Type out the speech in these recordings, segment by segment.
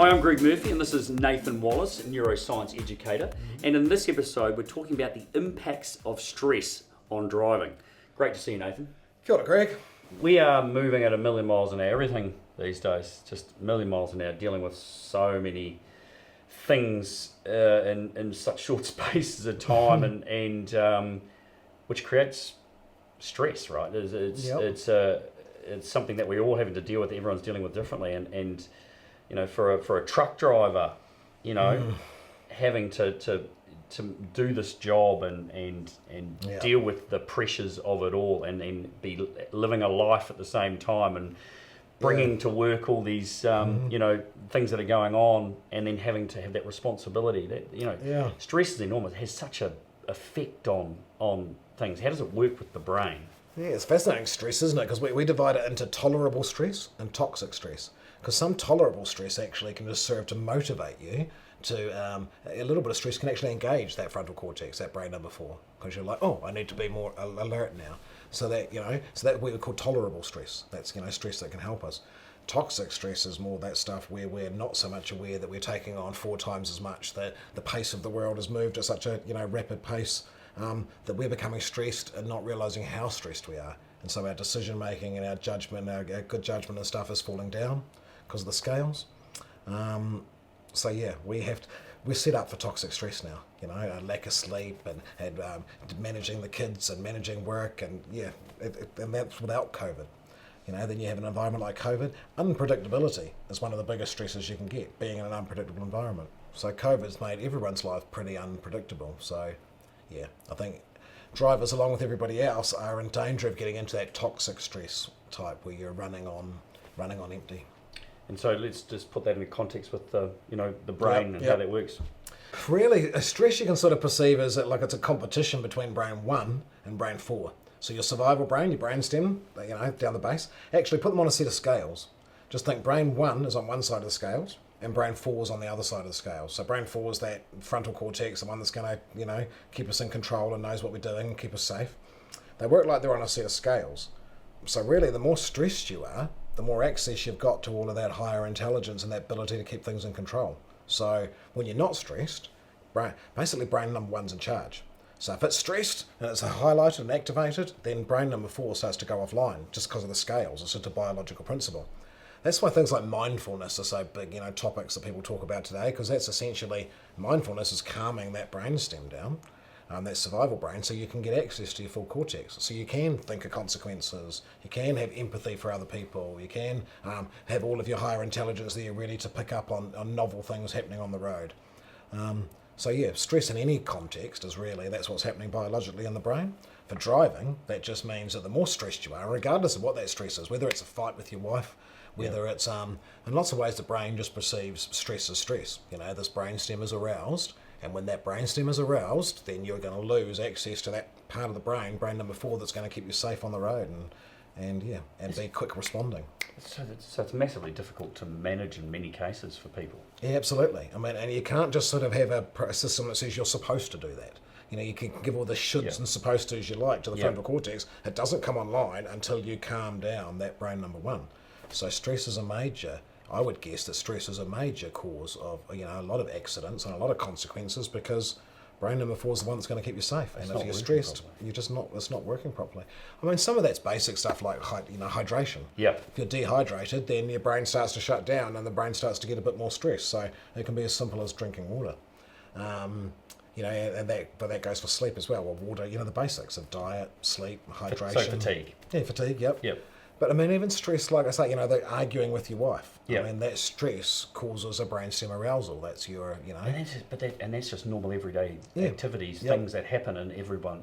Hi, I'm Greg Murphy and this is Nathan Wallis, Neuroscience Educator. And in this episode, we're talking about the impacts of stress on driving. Great to see you, Nathan. Kia ora, Greg. We are moving at 1,000,000 miles an hour. Everything these days, just 1,000,000 miles an hour, dealing with so many things in such short spaces of time, and which creates stress, right? It's something that we're all having to deal with. Everyone's dealing with differently, and you know, for a truck driver, you know, having to do this job and deal with the pressures of it all, and be living a life at the same time, and bringing to work all these you know, things that are going on, and then having to have that responsibility. That, you know, stress is enormous. It has such a effect on things. How does it work with the brain? Yeah, it's fascinating stress, isn't it? Because we divide it into tolerable stress and toxic stress. Because some tolerable stress actually can just serve to motivate you to, a little bit of stress can actually engage that frontal cortex, that brain number 4. Because you're like, oh, I need to be more alert now. So that, you know, so that we would call tolerable stress. That's, you know, stress that can help us. Toxic stress is more that stuff where we're not so much aware that we're taking on 4 times as much, that the pace of the world has moved at such a, you know, rapid pace, that we're becoming stressed and not realising how stressed we are. And so our decision making and our judgment, our good judgment and stuff is falling down because of the scales. So yeah, we're set up for toxic stress now. You know, a lack of sleep and managing the kids and managing work, and and that's without COVID. You know, then you have an environment like COVID. Unpredictability is one of the biggest stresses you can get, being in an unpredictable environment. So COVID's made everyone's life pretty unpredictable. So yeah, I think drivers, along with everybody else, are in danger of getting into that toxic stress type where you're running on empty. And so let's just put that into context with the, you know, the brain and how that works. Really, a stress you can sort of perceive as like it's a competition between brain 1 and brain 4. So your survival brain, your brainstem, you know, down the base, actually put them on a set of scales. Just think brain 1 is on one side of the scales and brain 4 is on the other side of the scales. So brain 4 is that frontal cortex, the one that's going to, you know, keep us in control and knows what we're doing and keep us safe. They work like they're on a set of scales. So really, the more stressed you are, the more access you've got to all of that higher intelligence and that ability to keep things in control. So when you're not stressed, basically brain number 1's in charge. So if it's stressed and it's highlighted and activated, then brain number 4 starts to go offline just because of the scales. It's just a biological principle. That's why things like mindfulness are so big, you know, topics that people talk about today, because that's essentially, mindfulness is calming that brainstem down, that survival brain, so you can get access to your full cortex. So you can think of consequences, you can have empathy for other people, you can have all of your higher intelligence there ready to pick up on novel things happening on the road. So yeah, stress in any context is really, that's what's happening biologically in the brain. For driving, that just means that the more stressed you are, regardless of what that stress is, whether it's a fight with your wife, whether it's, in lots of ways the brain just perceives stress as stress. You know, this brainstem is aroused, and when that brainstem is aroused, then you're going to lose access to that part of the brain number 4, that's going to keep you safe on the road and be quick responding. So it's massively difficult to manage in many cases for people. Yeah, absolutely. I mean, and you can't just sort of have a system that says you're supposed to do that. You know, you can give all the shoulds and supposed to's you like to the frontal cortex. It doesn't come online until you calm down that brain number 1. So stress is I would guess that stress is a major cause of, you know, a lot of accidents and a lot of consequences, because brain number 4 is the one that's going to keep you safe. And if you're stressed, it's not working properly. I mean, some of that's basic stuff like, you know, hydration. Yeah. If you're dehydrated, then your brain starts to shut down and the brain starts to get a bit more stressed. So it can be as simple as drinking water. You know, but that goes for sleep as well. Well, water, you know, the basics of diet, sleep, hydration. So fatigue. Yeah, fatigue, yep. But I mean, even stress, like I say, you know, they're arguing with your wife. I mean, that stress causes a brainstem arousal. That's your, you know. And that's just normal everyday activities, things that happen in everyone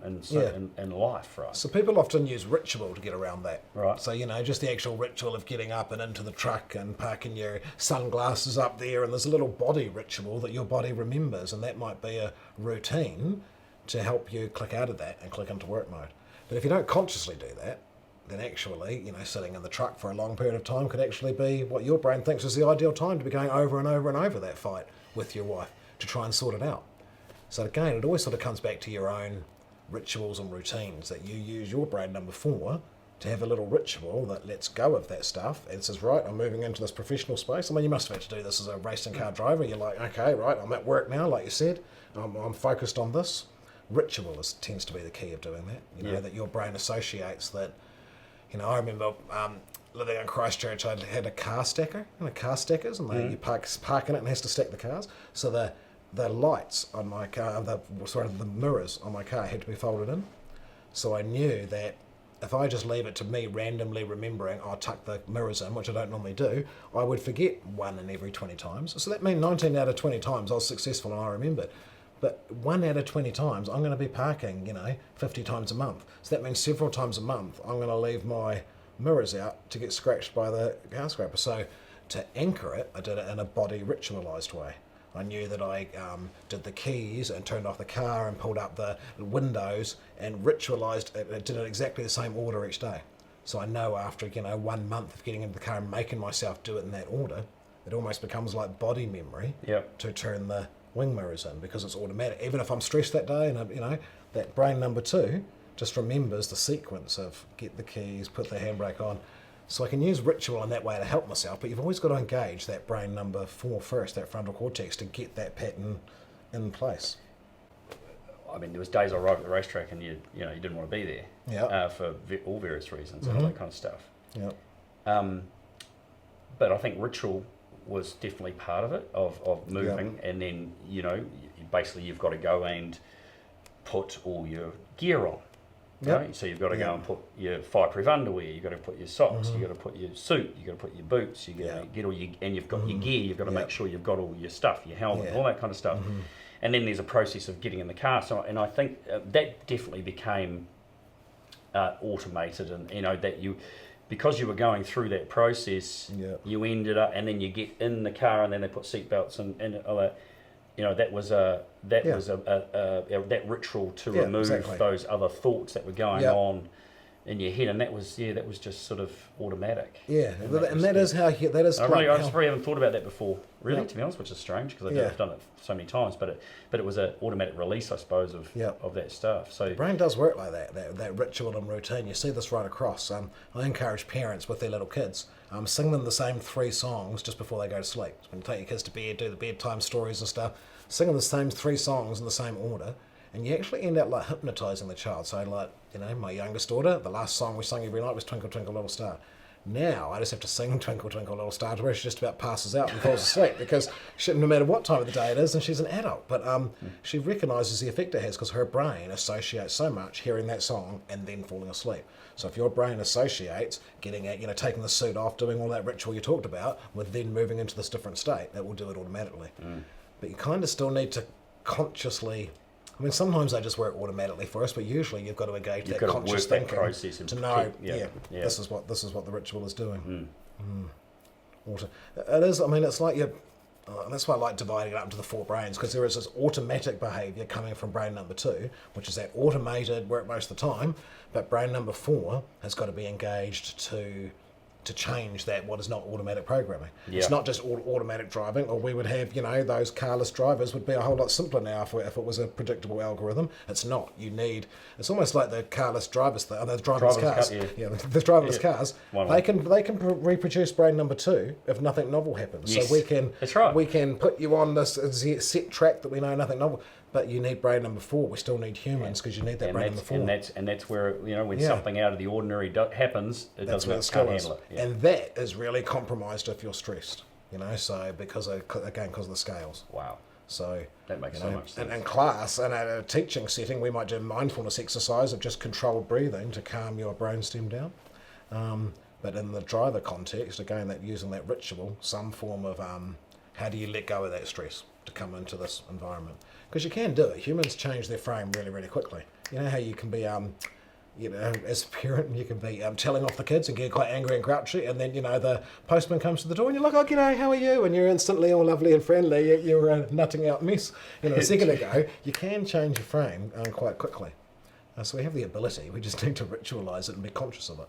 in life, right? So people often use ritual to get around that. Right. So, you know, just the actual ritual of getting up and into the truck and parking your sunglasses up there, and there's a little body ritual that your body remembers, and that might be a routine to help you click out of that and click into work mode. But if you don't consciously do that, then actually, you know, sitting in the truck for a long period of time could actually be what your brain thinks is the ideal time to be going over and over and over that fight with your wife to try and sort it out. So again, it always sort of comes back to your own rituals and routines, that you use your brain number 4 to have a little ritual that lets go of that stuff and says, right, I'm moving into this professional space. I mean, you must have had to do this as a racing car driver. You're like, okay, right, I'm at work now, like you said. I'm focused on this. Ritual tends to be the key of doing that. You know, that your brain associates that. You know, I remember living in Christchurch, I had a car stacker, car stackers, and you park in it and has to stack the cars. So the lights on my car, the mirrors on my car had to be folded in. So I knew that if I just leave it to me randomly remembering, I'll tuck the mirrors in, which I don't normally do, I would forget 1 in every 20 times. So that means 19 out of 20 times I was successful and I remembered. But 1 out of 20 times, I'm going to be parking, 50 times a month. So that means several times a month, I'm going to leave my mirrors out to get scratched by the car scraper. So to anchor it, I did it in a body ritualised way. I knew that I did the keys and turned off the car and pulled up the windows and ritualised it. It did it exactly the same order each day. So I know after 1 month of getting into the car and making myself do it in that order, it almost becomes like body memory to turn the wing mirrors in because it's automatic. Even if I'm stressed that day and that brain number 2 just remembers the sequence of get the keys, put the handbrake on. So I can use ritual in that way to help myself, but you've always got to engage that brain number 4 first, that frontal cortex, to get that pattern in place. I mean, there was days I arrived at the racetrack and you didn't want to be there for all various reasons and all that kind of stuff. But I think ritual was definitely part of it, of moving, and then basically you've got to go and put all your gear on. Right? So you've got to go and put your fireproof underwear, you've got to put your socks, you've got to put your suit, you've got to put your boots, you've got to get all your, and you've got your gear, you've got to make sure you've got all your stuff, your helmet, all that kind of stuff. And then there's a process of getting in the car. So, and I think that definitely became automated, and that because you were going through that process, you ended up, and then you get in the car, and then they put seatbelts and all that. That was that ritual to remove those other thoughts that were going on in your head, and that was just sort of automatic. And that is how I just really haven't thought about that before, really, to be honest, which is strange because I've done it so many times, but it was an automatic release, I suppose, of that stuff. So the brain does work like that ritual and routine. You see this right across. I encourage parents with their little kids, sing them the same 3 songs just before they go to sleep. So when you take your kids to bed, do the bedtime stories and stuff, sing them the same 3 songs in the same order, and you actually end up like hypnotising the child. So like, my youngest daughter, the last song we sang every night was Twinkle Twinkle Little Star. Now I just have to sing Twinkle Twinkle Little Star to where she just about passes out and falls asleep because no matter what time of the day it is, and she's an adult, but she recognises the effect it has because her brain associates so much hearing that song and then falling asleep. So if your brain associates getting it, taking the suit off, doing all that ritual you talked about, with then moving into this different state, it will do it automatically. But you kind of still need to consciously. I mean, sometimes they just work automatically for us, but usually you've got to engage that conscious thinking to know. This is what the ritual is doing. It is. I mean, it's like that's why I like dividing it up into the 4 brains, because there is this automatic behaviour coming from brain number 2, which is that automated work most of the time, but brain number 4 has got to be engaged to change that what is not automatic programming. It's not just automatic driving, or we would have, those carless drivers would be a whole lot simpler now if it was a predictable algorithm. It's not. It's almost like the carless drivers, the driverless cars. The driverless cars. They can reproduce brain number 2 if nothing novel happens. Yes. So we can put you on this set track that we know nothing novel. But you need brain number 4. We still need humans because you need that brain number 4. And that's where when something out of the ordinary happens, it doesn't handle it. Yeah. And that is really compromised if you're stressed. So because of the scales. Wow. So that makes so much sense. And in class and at a teaching setting, we might do mindfulness exercise of just controlled breathing to calm your brainstem down. But in the driver context, again, that using that ritual, some form of how do you let go of that stress to come into this environment? Because you can do it. Humans change their frame really, really quickly. You know how you can be, as a parent, you can be telling off the kids and get quite angry and grouchy, and then, the postman comes to the door and you're like, oh, g'day, how are you? And you're instantly all lovely and friendly. You're a nutting out mess. A second ago, you can change your frame quite quickly. So we have the ability. We just need to ritualise it and be conscious of it.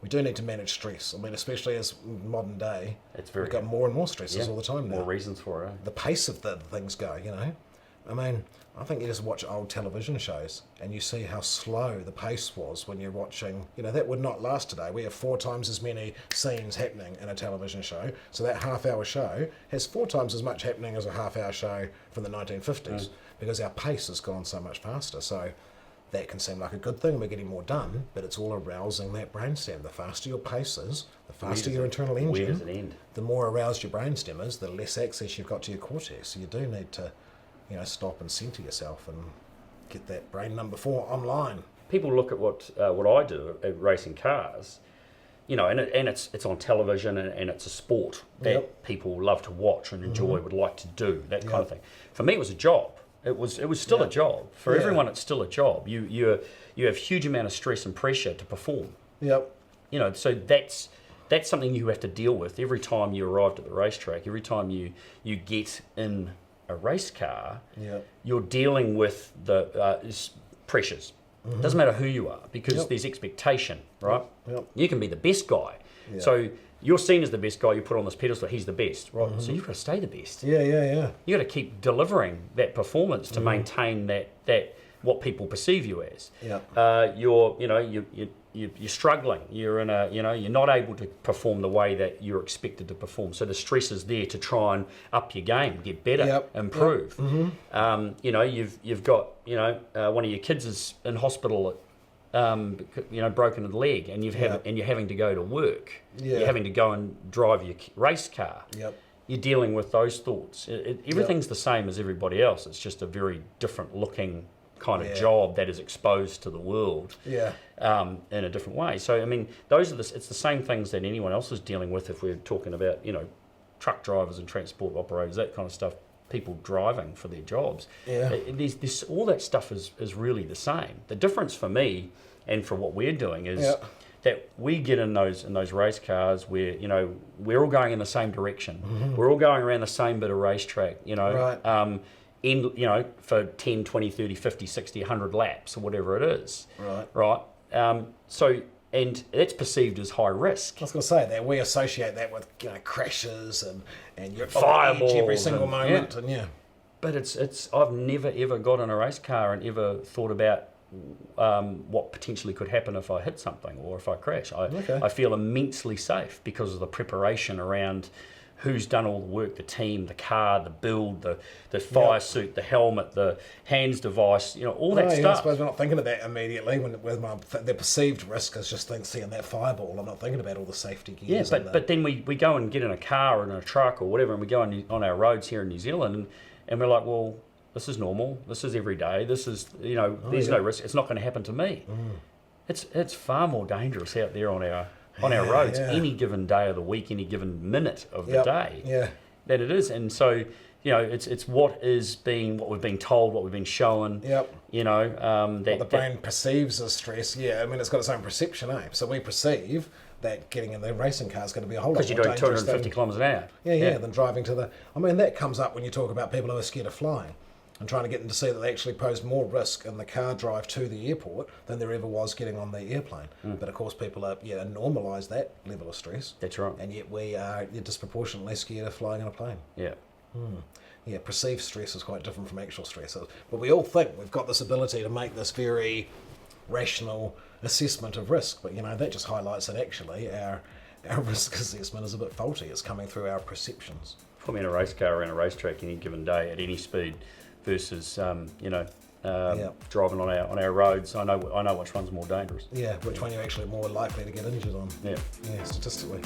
We do need to manage stress. I mean, especially as modern day, we've got more and more stresses all the time now. More reasons for it. The pace of the things go, I mean, I think you just watch old television shows and you see how slow the pace was when you're watching, that would not last today. We have 4 times as many scenes happening in a television show. So that half-hour show has 4 times as much happening as a half-hour show from the 1950s because our pace has gone so much faster. So that can seem like a good thing. We're getting more done, but it's all arousing that brainstem. The faster your pace is, the faster your internal engine, where does it end? the more aroused your brainstem is, the less access you've got to your cortex. So you do need to stop and centre yourself and get that brain number 4 online. People look at what I do at racing cars, and it's on television and it's a sport that people love to watch and enjoy, would like to do, that kind of thing. For me, it was a job. It was still a job. For everyone, it's still a job. You have huge amount of stress and pressure to perform. Yep. So that's something you have to deal with every time you arrive at the racetrack. Every time you get in a race car, you're dealing with the pressures. It doesn't matter who you are, because there's expectation, right? Yep. You can be the best guy. So you're seen as the best guy, you put on this pedestal, he's the best, right? So you've got to stay the best. Yeah. You got to keep delivering that performance to maintain that what people perceive you as. You're struggling. You're in you're not able to perform the way that you're expected to perform. So the stress is there to try and up your game, get better, improve. You've got one of your kids is in hospital, broken a leg, and you're having to go to work. You're having to go and drive your race car. You're dealing with those thoughts. Everything's the same as everybody else. It's just a very different looking kind of job that is exposed to the world in a different way. So I mean, it's the same things that anyone else is dealing with. If we're talking about truck drivers and transport operators, that kind of stuff, people driving for their jobs. This all that stuff is really the same. The difference for me and for what we're doing is that we get in those race cars where we're all going in the same direction. We're all going around the same bit of racetrack. For 10, 20, 30, 50, 60, 100 laps or whatever it is. Right. And that's perceived as high risk. I was going to say that we associate that with crashes and you're fireballs every single moment. But it's I've never ever got in a race car and ever thought about what potentially could happen if I hit something or if I crash. I feel immensely safe because of the preparation around who's done all the work, the team, the car, the build, the fire suit, the helmet, the hands device, all that stuff. I suppose we're not thinking of that immediately when the perceived risk is just seeing that fireball. I'm not thinking about all the safety gears. But then we go and get in a car or in a truck or whatever, and we go on our roads here in New Zealand, and we're like, well, this is normal. This is every day. This is, there's no risk. It's not going to happen to me. It's far more dangerous out there on our roads any given day of the week, any given minute of the day that it is. And so it's what we've been told, what we've been shown. That the brain perceives as stress. It's got its own perception, so we perceive that getting in the racing car is going to be a whole lot more dangerous. Because you're doing 250 kilometres an hour. Than driving to the... that comes up when you talk about people who are scared of flying and trying to get them to see that they actually pose more risk in the car drive to the airport than there ever was getting on the airplane. But of course people are normalise that level of stress. That's right. And yet we are disproportionately scared of flying in a plane. Perceived stress is quite different from actual stress. But we all think we've got this ability to make this very rational assessment of risk, but that just highlights that actually our risk assessment is a bit faulty. It's coming through our perceptions. Put me in a race car around a racetrack any given day at any speed versus driving on our roads. I know which one's more dangerous. Which one you're actually more likely to get injured on. Statistically.